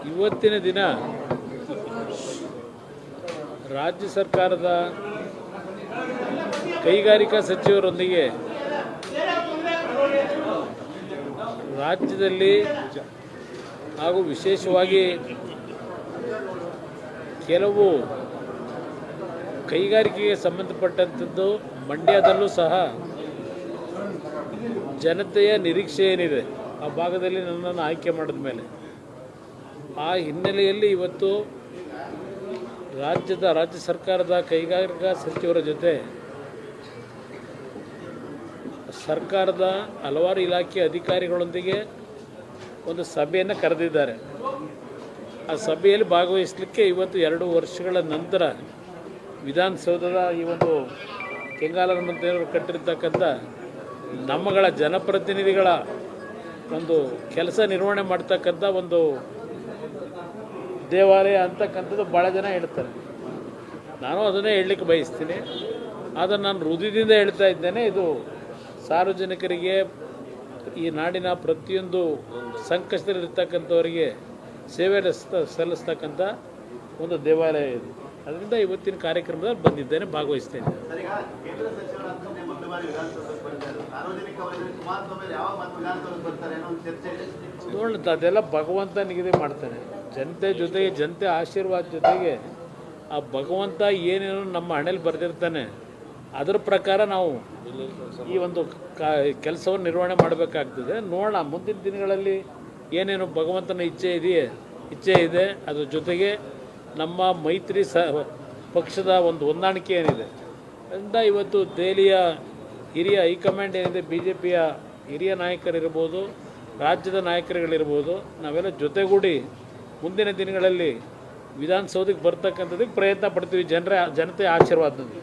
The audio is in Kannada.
ಇವತ್ತಿನ ದಿನ ರಾಜ್ಯ ಸರ್ಕಾರದ ಕೈಗಾರಿಕಾ ಸಚಿವರೊಂದಿಗೆ ರಾಜ್ಯದಲ್ಲಿ ಹಾಗೂ ವಿಶೇಷವಾಗಿ ಕೆಲವು ಕೈಗಾರಿಕೆಗೆ ಸಂಬಂಧಪಟ್ಟಂಥದ್ದು ಮಂಡ್ಯದಲ್ಲೂ ಸಹ ಜನತೆಯ ನಿರೀಕ್ಷೆ ಏನಿದೆ ಆ ಭಾಗದಲ್ಲಿ ನನ್ನನ್ನು ಆಯ್ಕೆ ಮಾಡಿದ ಮೇಲೆ ಆ ಹಿನ್ನೆಲೆಯಲ್ಲಿ ಇವತ್ತು ರಾಜ್ಯ ಸರ್ಕಾರದ ಕೈಗಾರಿಕಾ ಸಚಿವರ ಜೊತೆ ಸರ್ಕಾರದ ಹಲವಾರು ಇಲಾಖೆ ಅಧಿಕಾರಿಗಳೊಂದಿಗೆ ಒಂದು ಸಭೆಯನ್ನು ಕರೆದಿದ್ದಾರೆ. ಆ ಸಭೆಯಲ್ಲಿ ಭಾಗವಹಿಸಲಿಕ್ಕೆ ಇವತ್ತು 2 ವರ್ಷಗಳ ನಂತರ ವಿಧಾನಸೌಧದ ಈ ಒಂದು ಕೆಂಗಾಲರ ಮಂತ್ರಿಯವರು ಕಟ್ಟಿರ್ತಕ್ಕಂಥ ನಮ್ಮಗಳ ಜನಪ್ರತಿನಿಧಿಗಳ ಒಂದು ಕೆಲಸ ನಿರ್ವಹಣೆ ಮಾಡ್ತಕ್ಕಂಥ ಒಂದು ದೇವಾಲಯ ಅಂತಕ್ಕಂಥದ್ದು ಭಾಳ ಜನ ಹೇಳ್ತಾರೆ. ನಾನು ಅದನ್ನೇ ಹೇಳಲಿಕ್ಕೆ ಬಯಸ್ತೀನಿ. ಆದರೆ ನಾನು ಹೃದಯದಿಂದ ಹೇಳ್ತಾ ಇದ್ದೇನೆ, ಇದು ಸಾರ್ವಜನಿಕರಿಗೆ, ಈ ನಾಡಿನ ಪ್ರತಿಯೊಂದು ಸಂಕಷ್ಟದಲ್ಲಿರ್ತಕ್ಕಂಥವರಿಗೆ ಸೇವೆ ಸಲ್ಲಿಸ್ತಕ್ಕಂಥ ಒಂದು ದೇವಾಲಯ ಇದು. ಅದರಿಂದ ಇವತ್ತಿನ ಕಾರ್ಯಕ್ರಮದಲ್ಲಿ ಬಂದಿದ್ದೇನೆ, ಭಾಗವಹಿಸ್ತೇನೆ. ನೋಡೋಣ, ಅದೆಲ್ಲ ಭಗವಂತ ನಿಗದಿ ಮಾಡ್ತಾನೆ. ಜನತೆ ಜೊತೆಗೆ, ಜನತೆ ಆಶೀರ್ವಾದ ಜೊತೆಗೆ ಆ ಭಗವಂತ ಏನೇನು ನಮ್ಮ ಹಣೆಯಲ್ಲಿ ಬರೆದಿರ್ತಾನೆ ಅದರ ಪ್ರಕಾರ ನಾವು ಈ ಒಂದು ಕೆಲಸವನ್ನು ನಿರ್ವಹಣೆ ಮಾಡಬೇಕಾಗ್ತದೆ. ನೋಡೋಣ, ಮುಂದಿನ ದಿನಗಳಲ್ಲಿ ಏನೇನು ಭಗವಂತನ ಇಚ್ಛೆ ಇದೆ, ಅದ್ರ ಜೊತೆಗೆ ನಮ್ಮ ಮೈತ್ರಿ ಪಕ್ಷದ ಒಂದು ಹೊಂದಾಣಿಕೆ ಏನಿದೆ ಅದರಿಂದ ಇವತ್ತು ದೆಹಲಿಯ ಹಿರಿಯ ಹೈಕಮಾಂಡ್ ಏನಿದೆ, BJPಯ ಹಿರಿಯ ನಾಯಕರಿರ್ಬೋದು, ರಾಜ್ಯದ ನಾಯಕರುಗಳಿರ್ಬೋದು, ನಾವೆಲ್ಲ ಜೊತೆಗೂಡಿ ಮುಂದಿನ ದಿನಗಳಲ್ಲಿ ವಿಧಾನಸೌಧಕ್ಕೆ ಬರ್ತಕ್ಕಂಥದ್ದಕ್ಕೆ ಪ್ರಯತ್ನ ಪಡ್ತೀವಿ, ಜನತೆಯ ಆಶೀರ್ವಾದದಿಂದ.